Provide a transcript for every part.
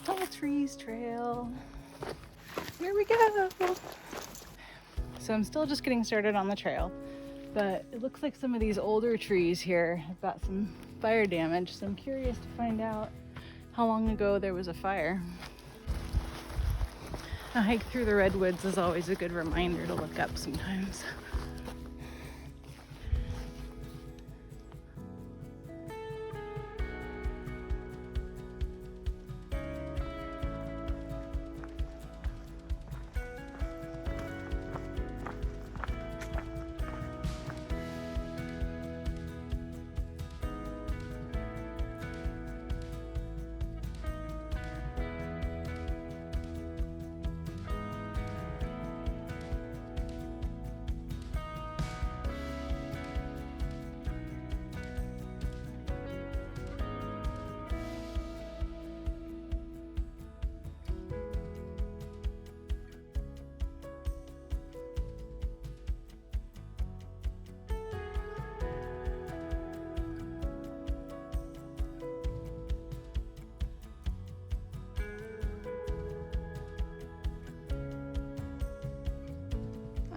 Tall Trees Trail. Here we go. So I'm still just getting started on the trail, but it looks like some of these older trees here have got some fire damage, so I'm curious to find out how long ago there was a fire. A hike through the redwoods is always a good reminder to look up sometimes.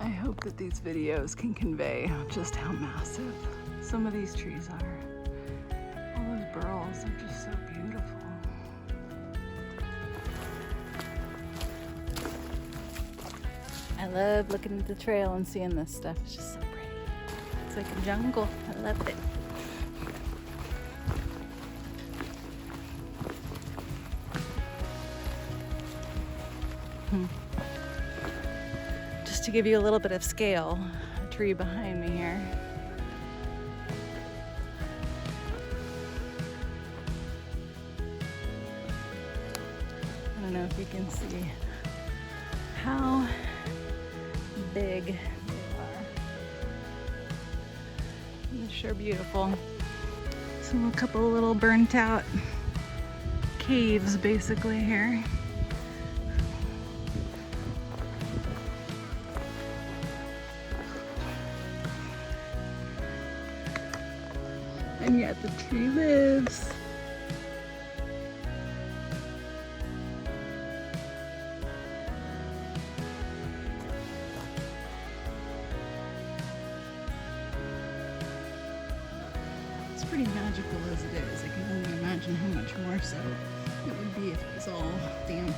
I hope that these videos can convey just how massive some of these trees are. All those burls are just so beautiful. I love looking at the trail and seeing this stuff. It's just so pretty. It's like a jungle. I love it. Just to give you a little bit of scale, a tree behind me here. I don't know if you can see how big they are. They're sure beautiful. So a couple little burnt out caves basically here. And yet the tree lives. It's pretty magical as it is. I can only imagine how much more so it would be if it was all damp.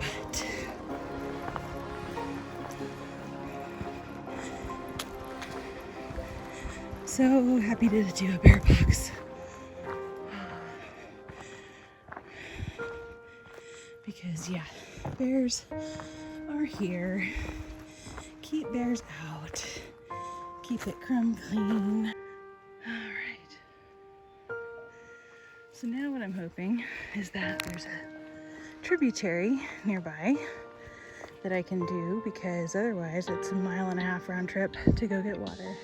But so happy to do a bear box. Because yeah, bears are here. Keep bears out. Keep it crumb clean. All right. So now what I'm hoping is that there's a tributary nearby that I can do, because otherwise it's a 1.5 mile round trip to go get water.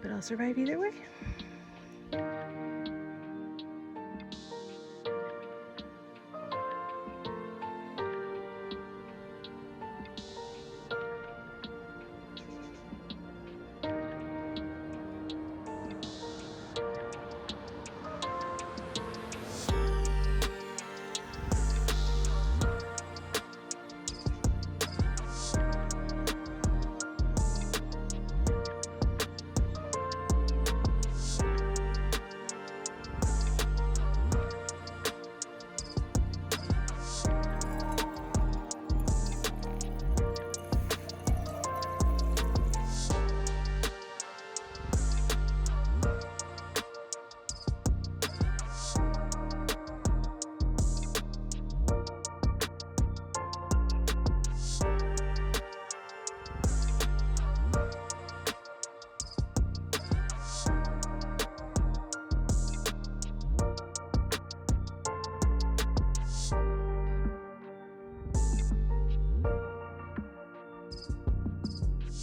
But I'll survive either way.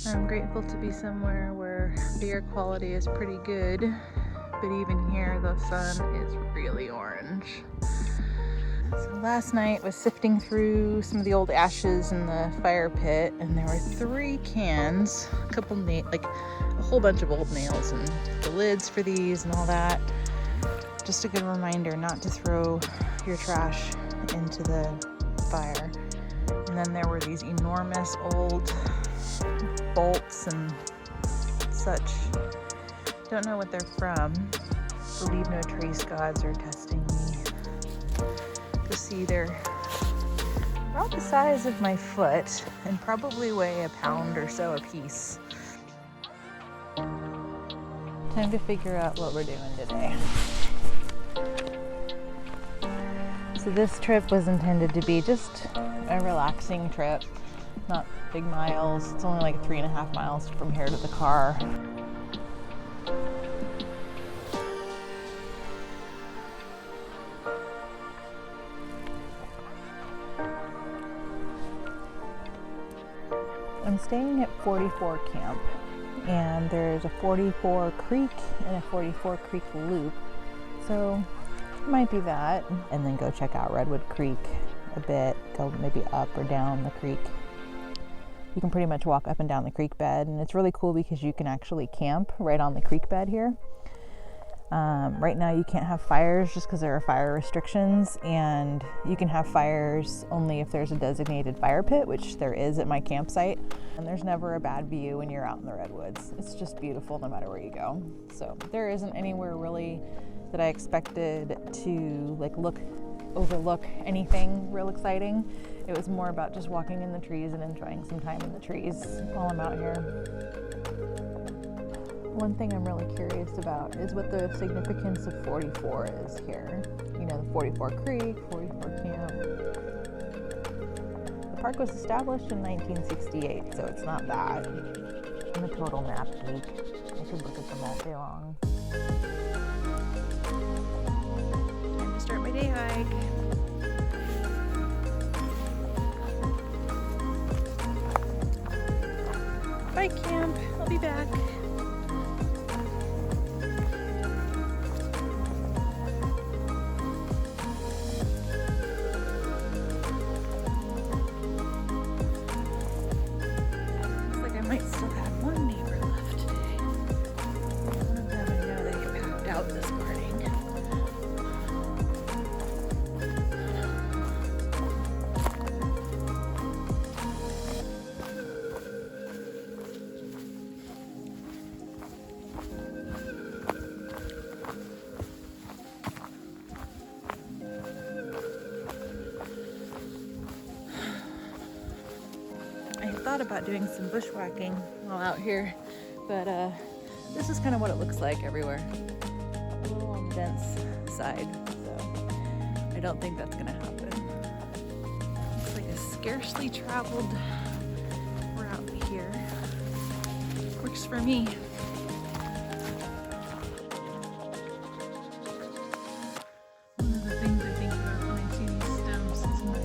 I'm grateful to be somewhere where the air quality is pretty good, but even here the sun is really orange. So last night was sifting through some of the old ashes in the fire pit, and there were 3 cans, a couple like a whole bunch of old nails and the lids for these and all that. Just a good reminder not to throw your trash into the fire. And then there were these enormous old bolts and such. Don't know what they're from. Believe no trace gods are testing me. To see they're about the size of my foot and probably weigh a pound or so a piece. Time to figure out what we're doing today. So this trip was intended to be just a relaxing trip. Not big miles. It's only like 3.5 miles from here to the car. I'm staying at 44 Camp, and there's a 44 Creek and a 44 Creek Loop. So it might be that. And then go check out Redwood Creek a bit, go maybe up or down the creek. You can pretty much walk up and down the creek bed, and it's really cool because you can actually camp right on the creek bed here. Right now you can't have fires just because there are fire restrictions, and you can have fires only if there's a designated fire pit, which there is at my campsite. And there's never a bad view when you're out in the redwoods. It's just beautiful no matter where you go. So there isn't anywhere really that I expected to like overlook anything real exciting. It was more about just walking in the trees and enjoying some time in the trees while I'm out here. One thing I'm really curious about is what the significance of 44 is here. You know, the 44 Creek, 44 Camp. The park was established in 1968, so it's not that. I'm a total map geek. I could look at them all day long. Time to start my day hike. Bye, Camp. I'll be back. Looks like I might still have one neighbor left today. One of them, I know they packed out this morning. thought about doing some bushwhacking while out here, but this is kind of what it looks like everywhere. A little on the dense side, so I don't think that's gonna happen. Looks like a scarcely traveled route here. Works for me. One of the things I think about when I see these stumps is when I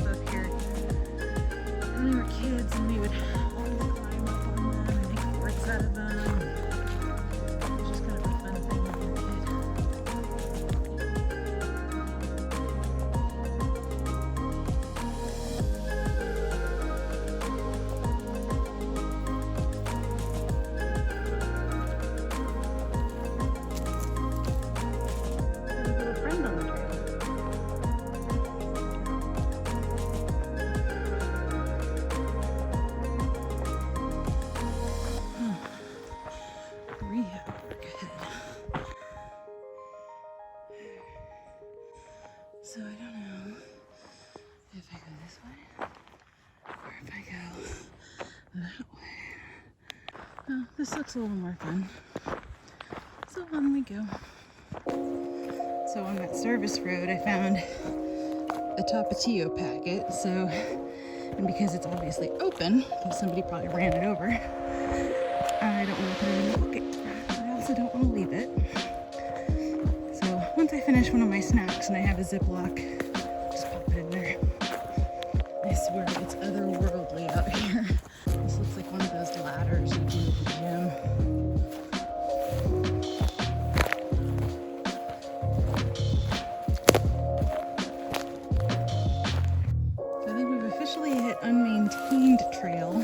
grew up here and we were kids and we would always climb up on them and make forts out of them. It was just kind of a fun thing when we were kids. So I don't know if I go this way or if I go that way. Oh, this looks a little more fun. So on we go. So on that service road I found a Tapatio packet. So, and because it's obviously open, because somebody probably ran it over, I don't want to put it in the pocket. But I also don't want to leave it. Once I finish one of my snacks and I have a Ziploc, just pop it in there. I swear it's otherworldly out here. This looks like one of those ladders you do at the gym. So I think we've officially hit unmaintained trail.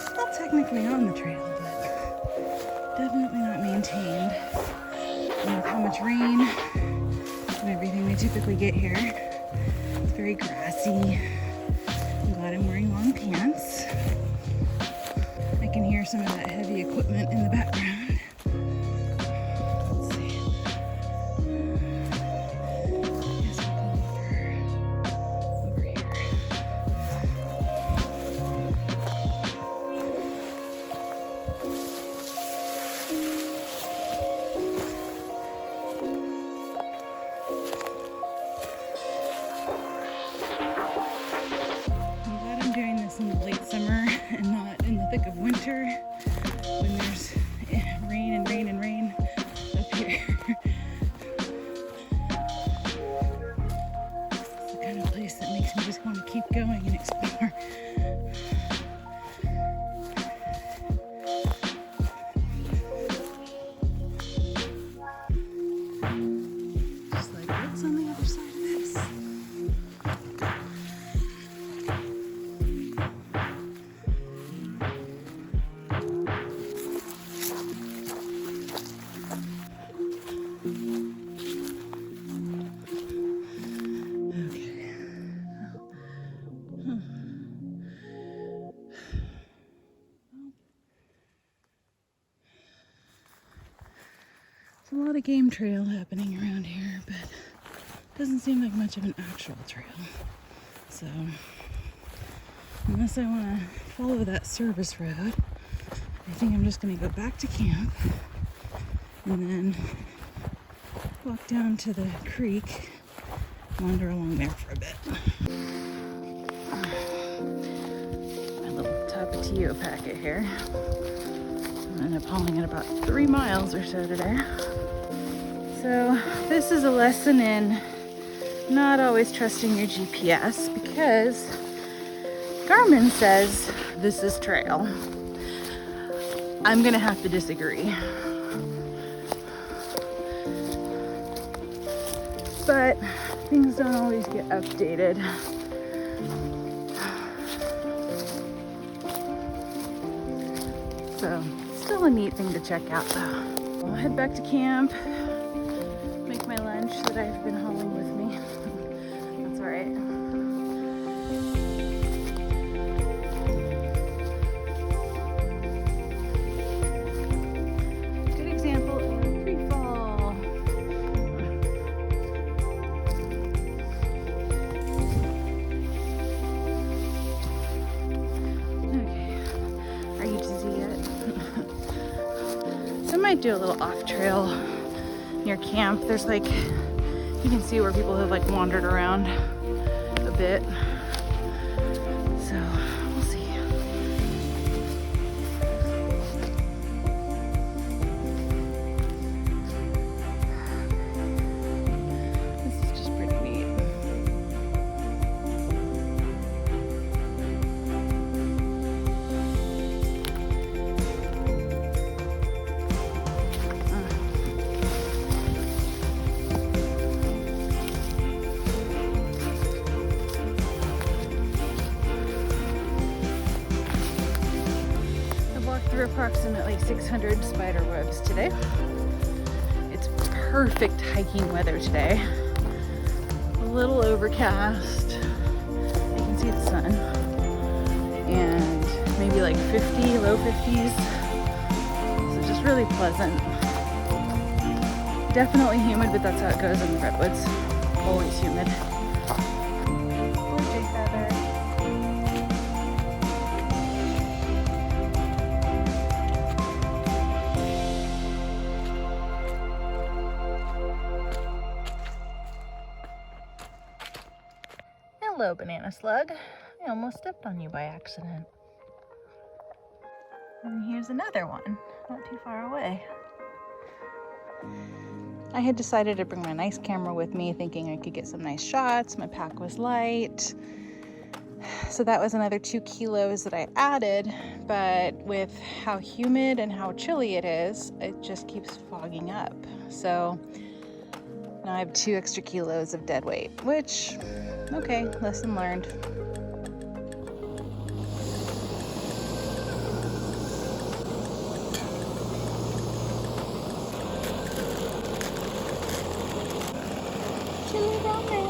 Still technically on the trail, but definitely not maintained. With how much rain and everything we typically get here. It's very grassy. I'm glad I'm wearing long pants. I can hear some of that heavy equipment in the background. Let's see. I guess we'll go over here. In the late summer and not in the thick of winter when there's rain and rain and rain up here. It's the kind of place that makes me just want to keep going and explore. Just like what's on the other side of this? There's a lot of game trail happening around here, but it doesn't seem like much of an actual trail. So, unless I want to follow that service road, I think I'm just going to go back to camp and then walk down to the creek, wander along there for a bit. My little Tapatio packet here. I ended up hauling it about 3 miles or so today. So this is a lesson in not always trusting your GPS, because Garmin says this is trail. I'm gonna have to disagree. But things don't always get updated. So still a neat thing to check out though. I'll head back to camp, make my lunch that I've been hauling with me. That's all right. Good example of pre-fall. might do a little off trail near camp. There's like, you can see where people have like wandered around a bit. So we'll see. This is just pretty neat. Through approximately 600 spider webs today. It's perfect hiking weather today. A little overcast. You can see the sun. And maybe like 50, low 50s. So just really pleasant. Definitely humid, but that's how it goes in the redwoods. Always humid. Hello, banana slug. I almost stepped on you by accident. And here's another one, not too far away. I had decided to bring my nice camera with me, thinking I could get some nice shots. My pack was light. So that was another 2 kilos that I added, but with how humid and how chilly it is, it just keeps fogging up. So now I have 2 extra kilos of dead weight, which, okay, lesson learned. Chili ramen.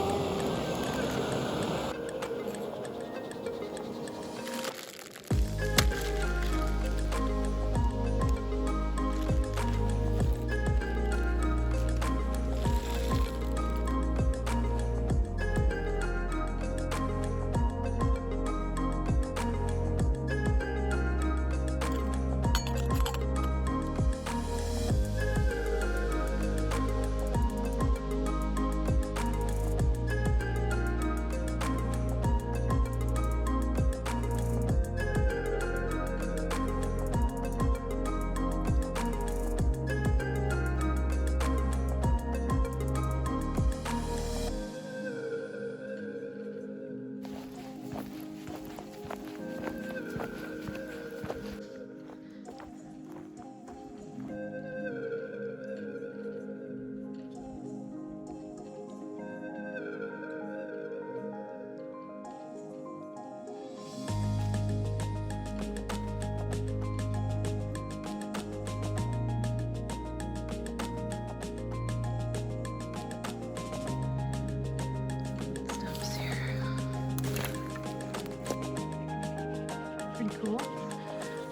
Cool.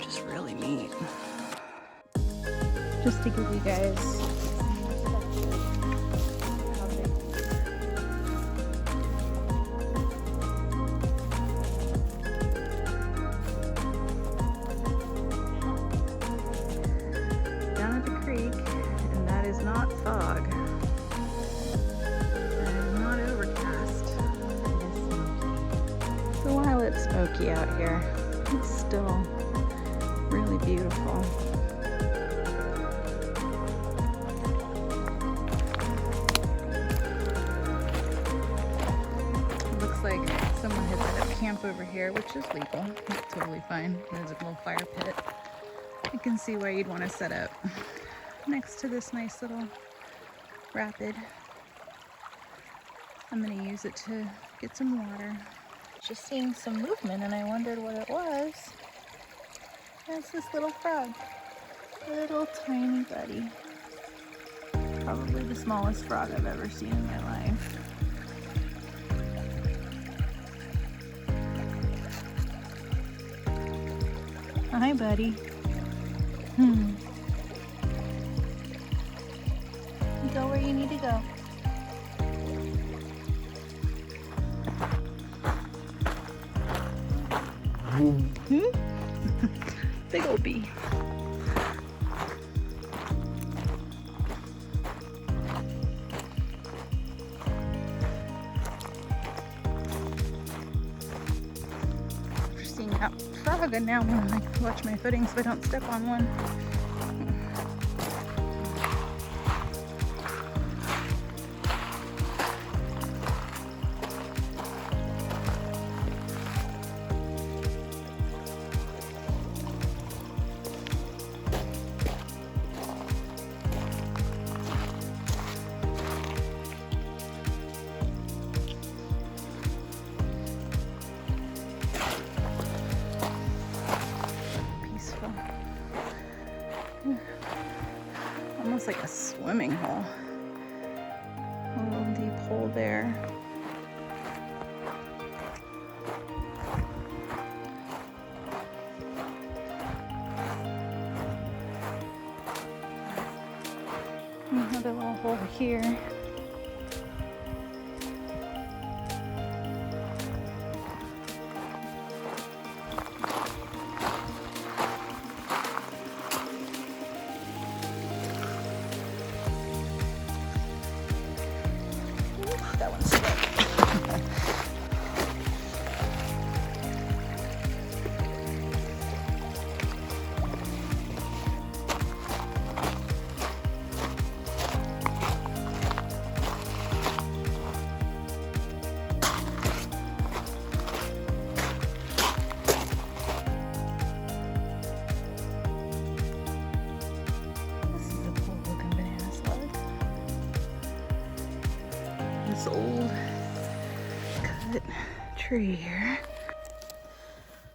Just really neat. Just to give you guys down at the creek, and that is not fog. That is not overcast. It is smoky. So while it's smoky out here, it's still really beautiful. It looks like someone has set up camp over here, which is legal. It's totally fine. There's a little fire pit. You can see why you'd want to set up next to this nice little rapid. I'm going to use it to get some water. Just seeing some movement, and I wondered what it was. That's this little frog. Little tiny buddy. Probably the smallest frog I've ever seen in my life. Hi, buddy. You go where you need to go. Big old bee. out frog, and now I'm gonna watch my footing so I don't step on one. Almost like a swimming hole. A little deep hole there. Another little hole here. That one's thick. This is a cool looking banana slug. This old cut tree here.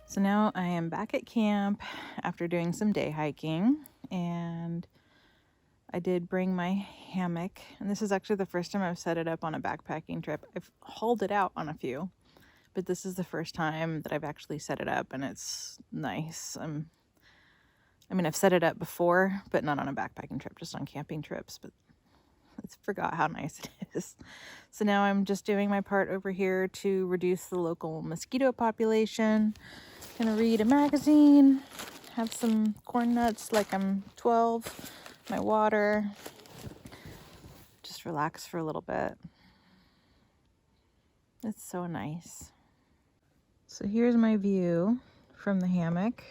So now I am back at camp after doing some day hiking, and I did bring my hammock, and this is actually the first time I've set it up on a backpacking trip. I've hauled it out on a few, but this is the first time that I've actually set it up, and it's nice. I mean, I've set it up before, but not on a backpacking trip, just on camping trips, but I forgot how nice it is. So now I'm just doing my part over here to reduce the local mosquito population. Gonna read a magazine, have some corn nuts like I'm 12, my water, just relax for a little bit. It's so nice. So here's my view from the hammock.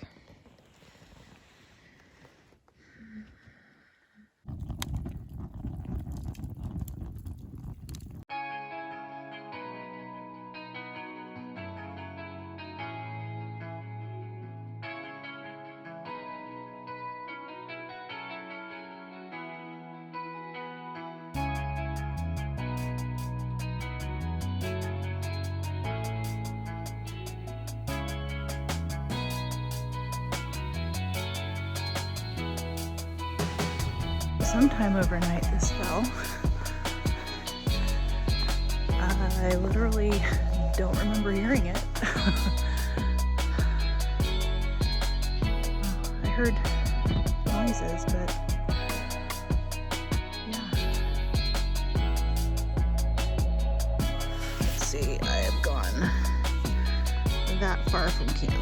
Sometime overnight this fell. I literally don't remember hearing it. I heard noises, but yeah. Let's see, I have gone that far from camp.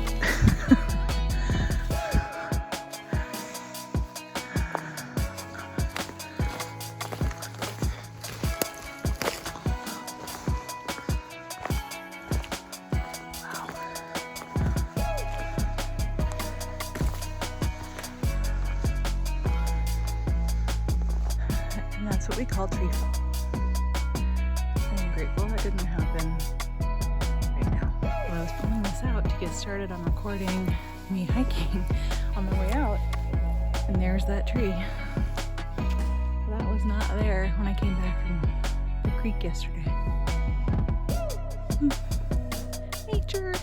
That's what we call tree fall. I'm grateful that didn't happen right now. Well, I was pulling this out to get started on recording me hiking on the way out, and there's that tree. That was not there when I came back from the creek yesterday. Nature.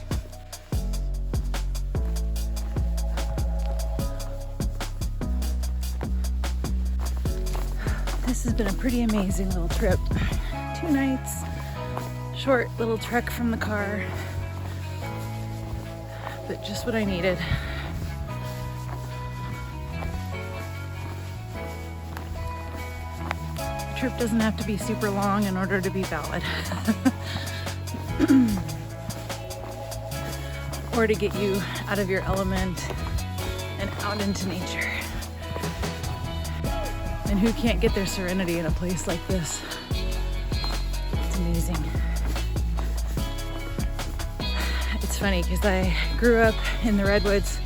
This has been a pretty amazing little trip. 2 nights, short little trek from the car, but just what I needed. The trip doesn't have to be super long in order to be valid. Or to get you out of your element and out into nature. And who can't get their serenity in a place like this? It's amazing. It's It's funny because I grew up in the redwoods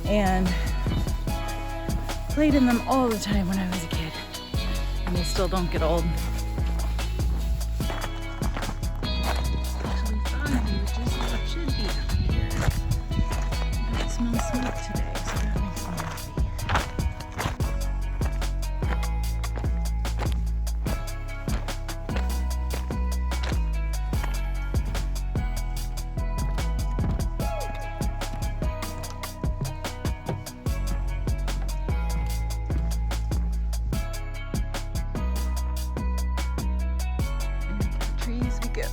and played in them all the time when I was a kid, and they still don't get old. Actually, finally, which is what should be down here. I smell smoke today, so that makes me happy. Trees we go.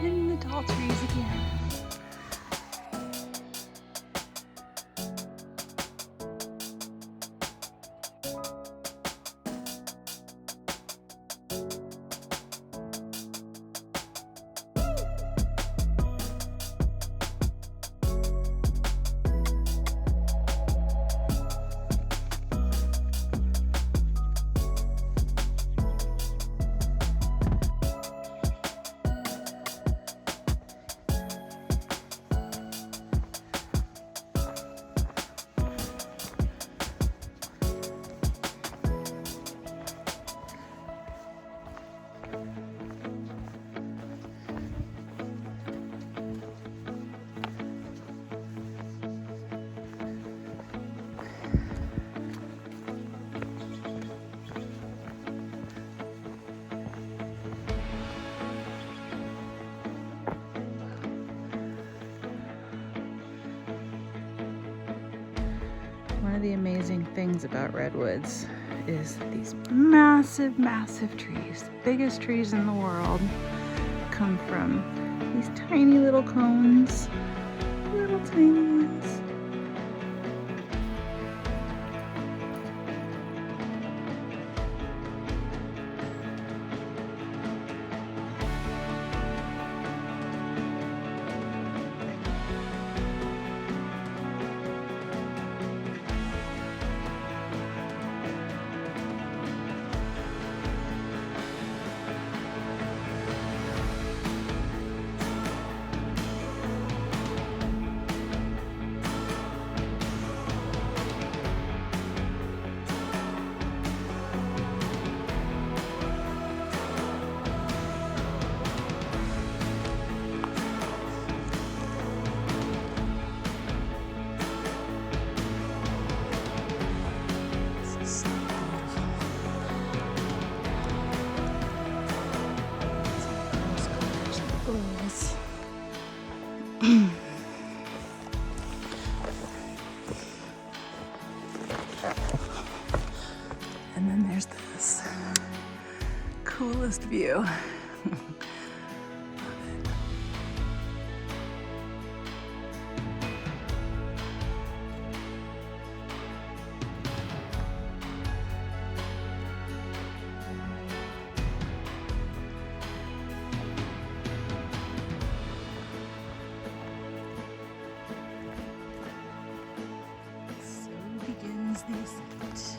In the tall trees again. One of the amazing things about redwoods is these massive, massive trees, the biggest trees in the world, come from these tiny little cones, little tiny ones. And then there's this coolest view. So begins the ascent.